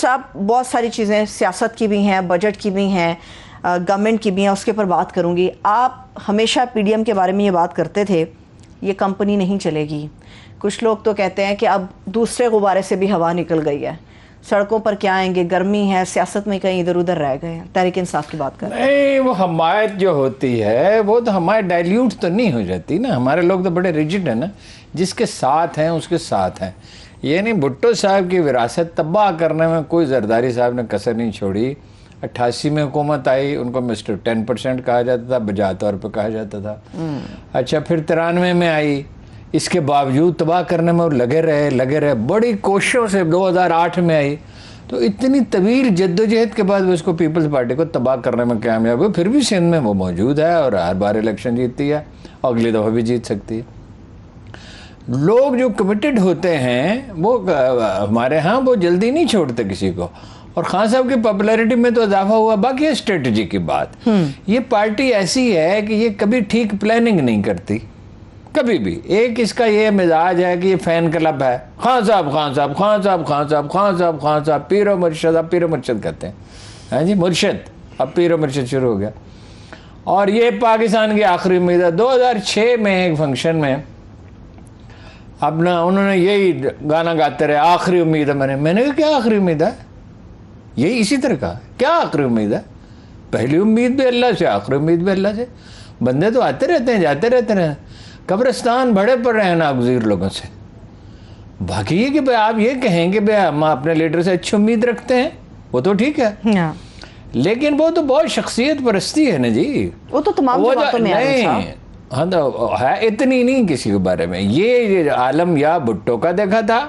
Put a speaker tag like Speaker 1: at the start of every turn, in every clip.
Speaker 1: साहब, बहुत सारी चीज़ें सियासत की भी हैं, बजट की भी हैं, गवर्नमेंट की भी हैं, उसके ऊपर बात करूंगी। आप हमेशा पीडीएम के बारे में ये बात करते थे, ये कंपनी नहीं चलेगी। कुछ लोग तो कहते हैं कि अब दूसरे गुब्बारे से भी हवा निकल गई है, सड़कों पर क्या आएंगे, गर्मी है, सियासत में कहीं इधर उधर रह गए हैं। तहरीक इंसाफ की बात कर रहे हैं।
Speaker 2: नहीं, वो हमायत जो होती है वो तो हमारे डाइल्यूट तो नहीं हो जाती ना। हमारे लोग तो बड़े रिजिड है ना, जिसके साथ हैं उसके साथ हैं। ये नहीं, भुट्टो साहब की विरासत तबाह करने में कोई जरदारी साहब ने कसर नहीं छोड़ी। 88 में हुकूमत आई, उनको मिस्टर 10% कहा जाता था, बजा तौर पर कहा जाता था। अच्छा, फिर 93 में आई, इसके बावजूद तबाह करने में वो लगे रहे बड़ी कोशिशों से। 2008 में आई, तो इतनी तवील जद्दोजहद के बाद वो इसको पीपल्स पार्टी को तबाह करने में कामयाब हुई। फिर भी सिंध में वो मौजूद है और हर बार इलेक्शन जीतती है, अगली दफ़ा भी जीत सकती है। लोग जो कमिटेड होते हैं वो हमारे यहाँ वो जल्दी नहीं छोड़ते किसी को। और खान साहब की पॉपुलैरिटी में तो इजाफा हुआ। बाकी है स्ट्रेटजी की बात। ये पार्टी ऐसी है कि ये कभी ठीक प्लानिंग नहीं करती, कभी भी। एक इसका ये मिजाज है कि ये फैन क्लब है, खान साहब खान साहब खान साहब खान साहब खान साहब खान साहब, पीरो मुर्शद। अब पीरो मुर्शद कहते हैं, हाँ जी, मुर्शद, अब पीरो मुर्शद शुरू हो गया। और ये पाकिस्तान की आखिरी उम्मीद है। 2006 में एक फंक्शन में अपना उन्होंने यही गाना गाते रहे, आखिरी उम्मीद है। मैंने कहा क्या आखिरी उम्मीद है? यही इसी तरह का क्या आखिरी उम्मीद है? पहली उम्मीद भी अल्लाह से, आखिरी उम्मीद भी अल्लाह से। बंदे तो आते रहते हैं, जाते रहते हैं, कब्रिस्तान भरे पड़ रहे हैं नागुज़ीर लोगों से। बाकी ये कि भाई आप ये कहेंगे भाई हम अपने लीडर से अच्छी उम्मीद रखते हैं, वो तो ठीक है, लेकिन वो तो बहुत शख्सियत परस्ती है ना जी।
Speaker 1: वो तो तमाम बातों में
Speaker 2: नहीं, हाँ तो है, इतनी नहीं किसी के बारे में। ये आलम या भुट्टो का देखा था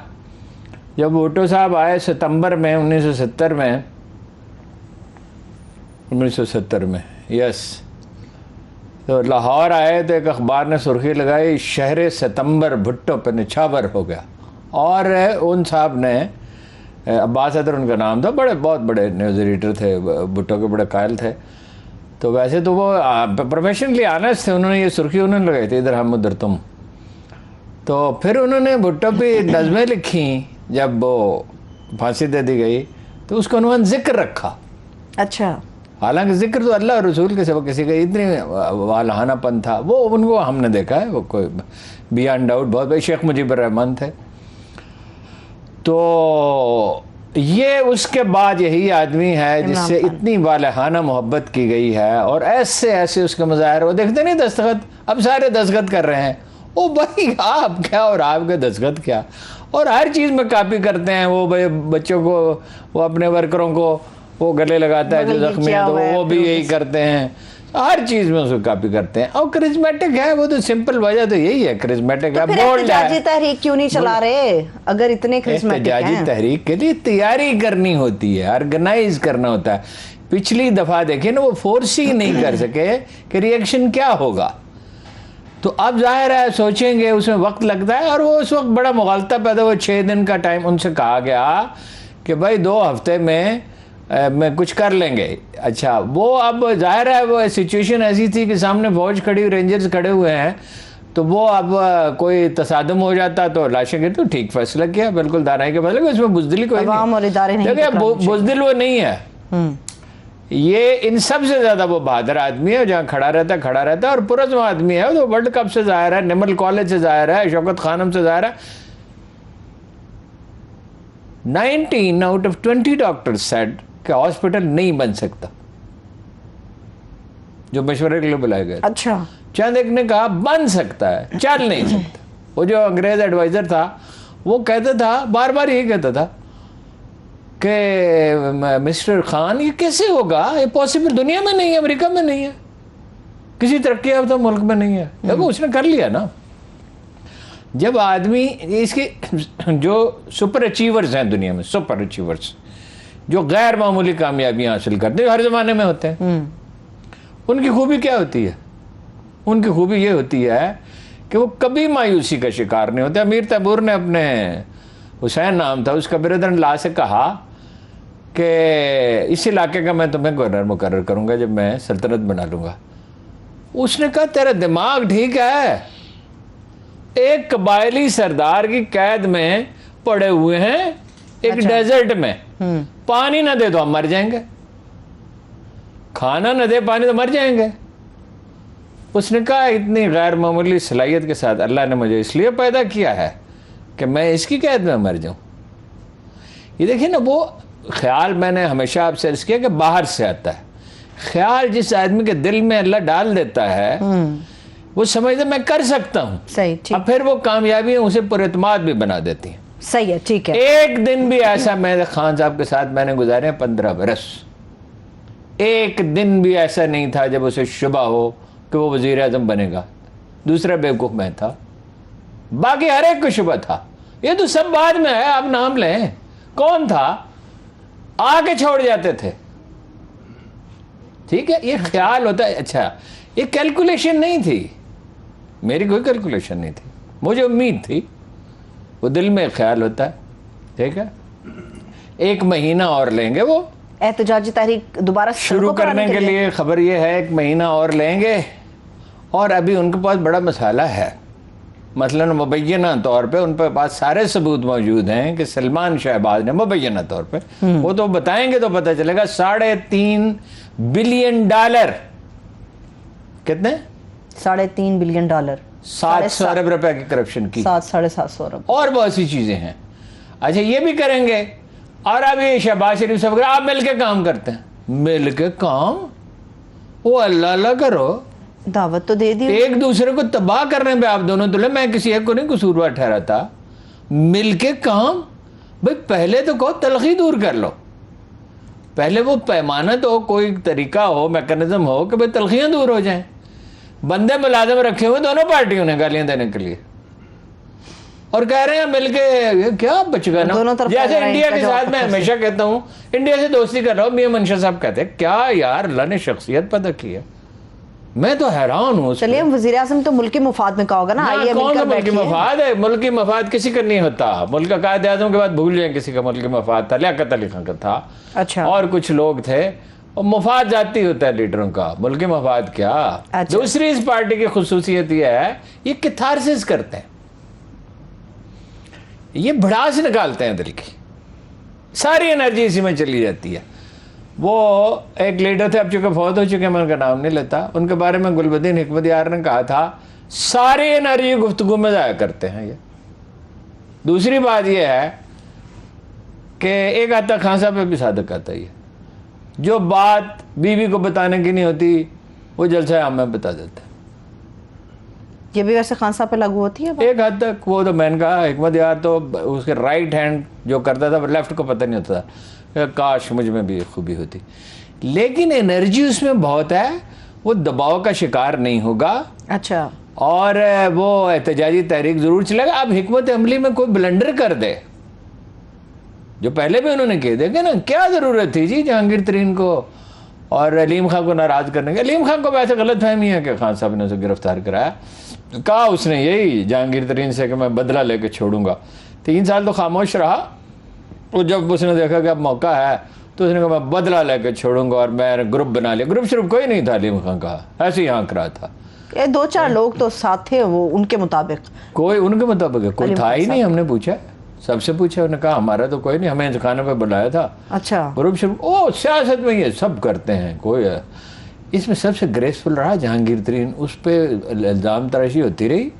Speaker 2: जब भुट्टो साहब आए सितंबर में 1970 में, यस, तो लाहौर आए तो एक अखबार ने सुर्खी लगाई, शहर सितंबर भुट्टो पे निछावर हो गया। और उन साहब ने, अब्बास हैदर उनका नाम था, बहुत बड़े न्यूज़ एडिटर थे, भुट्टो के बड़े कायल थे। तो वैसे तो वो प्रोफेशनली ऑनेस्ट थे, उन्होंने ये सुर्खी उन्होंने लगाई थी, इधर हम उधर तुम। तो फिर उन्होंने भुट्टो पे नज़में लिखी जब वो फांसी दे दी गई, तो उसका उन्होंने जिक्र रखा।
Speaker 1: अच्छा,
Speaker 2: हालांकि जिक्र तो अल्लाह और रसूल के सिवा किसी का इतनी वालहानापन था, वो उनको हमने देखा है, वो कोई बियॉन्ड डाउट बहुत बड़े शेख मुजीबुर रहमान थे। तो ये उसके बाद यही आदमी है जिससे इतनी वालहाना मोहब्बत की गई है, और ऐसे ऐसे उसके मज़ाहिर, वो देखते नहीं दस्तखत, अब सारे दस्तखत कर रहे हैं। ओ भाई, आप क्या और आपके दस्तखत क्या, और हर चीज़ में कॉपी करते हैं। वो भाई बच्चों को, वो अपने वर्करों को वो गले लगाता है जो जख्मी है, तो वो भी यही करते हैं, हर चीज में उसको कॉपी करते हैं। और करिश्मेटिक है वो, तो सिंपल वजह तो यही है, करिश्मेटिक है, बोल्ड है।
Speaker 1: तहरीक क्यों नहीं चला रहे अगर इतने करिश्मेटिक हैं?
Speaker 2: तहरीक के लिए तैयारी करनी होती है, ऑर्गेनाइज करना होता है। पिछली दफा देखिए ना, वो फोर्स ही नहीं कर सके कि रिएक्शन क्या होगा। तो अब जाहिर है सोचेंगे, उसमें वक्त लगता है, और वो उस वक्त बड़ा मुगालता पैदा हुआ। 6 दिन का टाइम उनसे कहा गया कि भाई 2 हफ्ते में कुछ कर लेंगे। अच्छा, वो अब जाहिर है वो सिचुएशन ऐसी थी कि सामने फौज खड़ी, रेंजर्स खड़े हुए हैं, तो वो अब कोई तसादम हो जाता तो लाशें गिर। तो ठीक फैसला किया, बिल्कुल दानाई के फैसला, उसमें बुजदिली कोई नहीं, बुजदिल वो नहीं है। ये इन सब से ज्यादा वो बहादुर आदमी है, जहाँ खड़ा रहता है, और पुरज़्म आदमी है। तो वर्ल्ड कप से जाहिर है, निमल कॉलेज से जाहिर है, शौकत खानम से जाहिर है। 19 out of 20 डॉक्टर्स सेड कि हॉस्पिटल नहीं बन सकता, जो मशवरे के लिए बुलाए गए।
Speaker 1: अच्छा,
Speaker 2: चंद एक ने कहा बन सकता है, चल नहीं सकता। वो जो अंग्रेज एडवाइजर था वो कहता था, बार बार यही कहता था कि मिस्टर खान ये कैसे होगा, ये पॉसिबल दुनिया में नहीं है, अमेरिका में नहीं है, किसी तरक्की याफ्ता मुल्क में नहीं है। देखो उसने कर लिया ना। जब आदमी, इसके जो सुपर अचीवर्स हैं दुनिया में, सुपर अचीवर्स जो गैर मामूली कामयाबियां हासिल करते हैं, हर जमाने में होते हैं, उनकी खूबी क्या होती है? उनकी खूबी ये होती है कि वो कभी मायूसी का शिकार नहीं होते। अमीर तैमूर ने अपने, हुसैन नाम था उसका, ब्रदर ला से कहा कि इस इलाके का मैं तुम्हें गवर्नर मुकर्रर करूंगा जब मैं सल्तनत बना लूंगा। उसने कहा तेरा दिमाग ठीक है, एक कबायली सरदार की कैद में पड़े हुए हैं एक डेजर्ट में, पानी ना दे तो हम मर जाएंगे, खाना ना दे पानी तो मर जाएंगे। उसने कहा इतनी गैर मामूली सलाहियत के साथ अल्लाह ने मुझे इसलिए पैदा किया है कि मैं इसकी कैद में मर जाऊं। ये देखिए ना, वो ख्याल मैंने हमेशा आपसे अर्ज किया कि बाहर से आता है। ख्याल जिस आदमी के दिल में अल्लाह डाल देता है वो समझते मैं कर सकता हूँ,
Speaker 1: सही, ठीक।
Speaker 2: अब फिर वो कामयाबी उसे पुरएतमाद भी बना देती है।
Speaker 1: सही है, ठीक है।
Speaker 2: एक दिन भी ऐसा मैं खान साहब के साथ मैंने गुजारे 15 बरस, एक दिन भी ऐसा नहीं था जब उसे शुबा हो कि वो वजीर आजम बनेगा। दूसरा बेवकूफ मैं था, बाकी हर एक को शुबा था। ये तो सब बाद में है, आप नाम लें कौन था, आके छोड़ जाते थे। ठीक है, ये ख्याल होता है। अच्छा, ये कैलकुलेशन नहीं थी, मेरी कोई कैलकुलेशन नहीं थी, मुझे उम्मीद थी, वो दिल में ख्याल होता है। ठीक है, 1 महीना और लेंगे वो
Speaker 1: एहतजाजी तहरीक दोबारा
Speaker 2: शुरू करने के लिए। खबर ये है 1 महीना और लेंगे, और अभी उनके पास बड़ा मसाला है। मसलन मुबैना तौर पे उन पर पास सारे सबूत मौजूद हैं कि सलमान शहबाज ने मुबैना तौर पे, वो तो बताएंगे तो पता चलेगा, $3.5 बिलियन, कितने,
Speaker 1: $3.5 बिलियन,
Speaker 2: 700 अरब रुपए की करप्शन की,
Speaker 1: 700-750 अरब,
Speaker 2: और बहुत सी चीजें हैं। अच्छा, ये भी करेंगे। और अब ये शहबाज शरीफ साहब आप मिलके काम करते हैं, मिलके काम, वो अल्लाह अल्लाह करो,
Speaker 1: दावत तो दे दी,
Speaker 2: एक दूसरे को तबाह करने पे आप दोनों तुले। मैं किसी एक को नहीं कसूरवार ठहराता, मिलके काम। भाई पहले तो कहो तलखी दूर कर लो, पहले वो पैमाना तो कोई तरीका हो, मैकेनिज्म हो कि भाई तलखियां दूर हो जाएं। बंदे मुलाजिम रखे हुए दोनों पार्टियों ने गालियां देने के लिए, और कह रहे हैं मिलके क्या बचेगा ना। जैसे इंडिया के साथ मैं हमेशा कहता हूँ, इंडिया से दोस्ती कर रहा हूँ, मियां मंशा साहब कहते हैं क्या यार अल्लाह ने शख्सियत पैदा की है, मैं तो हैरान हूँ।
Speaker 1: चलिए, वज़ीर आज़म तो मुल्की मफाद में कहा होगा ना, आइए
Speaker 2: कौन सा मुल्की
Speaker 1: बैठिए।
Speaker 2: मफाद है, मुल्की मफाद किसी का नहीं होता। मुल्क का कायदे आज़म के बाद भूल जाए किसी का मुल्की मफाद था, लियाकत अली खान का था।
Speaker 1: अच्छा,
Speaker 2: और कुछ लोग थे, और मफाद जाती होता है लीडरों का, मुल्की मफाद क्या।
Speaker 1: अच्छा।
Speaker 2: दूसरी इस पार्टी की खुसूसियत यह है, ये किथारसिस करते हैं, ये भड़ास निकालते हैं दिल की, सारी एनर्जी इसी में चली जाती है। वो एक लीडर थे, अब चूंकि फौत हो चुके, मैं उनका नाम नहीं लेता, उनके बारे में गुलबदीन हिकमत यार ने कहा था, सारी एनर्जी गुफ्तगू में जाया करते हैं ये। दूसरी बात यह है कि एक आता खान साहब पे भी सादक आता ही है, जो बात बीवी को बताने की नहीं होती वो जलसा आम में बता देता है।
Speaker 1: ये भी वैसे खान साहब पे लागू होती है
Speaker 2: एक हद तक। वो तो मैंने कहा हिकमत यार तो उसके राइट हैंड जो करता था, लेफ्ट को पता नहीं होता था, काश मुझ में भी खूबी होती। लेकिन एनर्जी उसमें बहुत है, वो दबाव का शिकार नहीं होगा।
Speaker 1: अच्छा,
Speaker 2: और वो एहतजाजी तहरीक जरूर चलेगा। अब हिकमत अमली में कोई ब्लंडर कर दे, जो पहले भी उन्होंने किए, देखे ना, क्या जरूरत थी जी जहांगीर तरीन को और अलीम खान को नाराज करने की। अलीम खान को वैसे गलत फहमी है कि खान साहब ने उसे गिरफ्तार कराया, कहा उसने यही जहांगीर तरीन से कि मैं बदला लेके छोड़ूंगा। 3 साल तो खामोश रहा, वो जब उसने देखा कि अब मौका है तो उसने कहा मैं बदला लेके छोड़ूंगा, और मैं ग्रुप बना लिया। ग्रुप सिर्फ कोई नहीं था अलीम खान का, ऐसे ही आंक रहा था।
Speaker 1: ये 2-4 लोग तो साथ थे, वो उनके मुताबिक,
Speaker 2: कोई उनके मुताबिक कोई था ही नहीं। हमने पूछा, सबसे पूछा, उन्होंने कहा हमारा तो कोई नहीं, हमें खाने पे बुलाया था।
Speaker 1: अच्छा,
Speaker 2: ग्रुप सिर्फ, ओ सियासत में ये सब करते हैं, कोई है। इसमें सबसे ग्रेसफुल रहा जहांगीर तरीन, उस पर इल्ज़ाम तराशी होती रही।